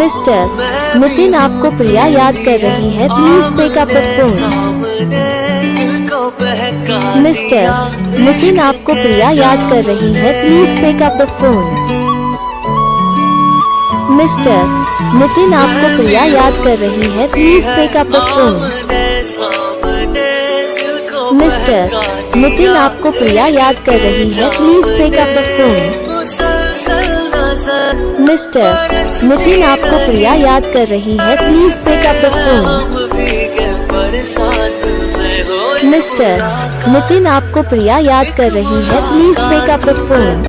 Mister Nitin आपको प्रिया याद कर रही है, please pick up the phone. Mister Nitin आपको प्रिया याद कर रही है, please pick up the phone. Mister Nitin आपको प्रिया याद कर रही है, please pick up the phone. Mister Nitin आपको प्रिया याद कर रही है, please pick up the phone. Mister Nitin आपको प्रिया याद कर रही है, please pick up the phone. Mister Nitin आपको प्रिया याद कर रही है, please pick up the phone.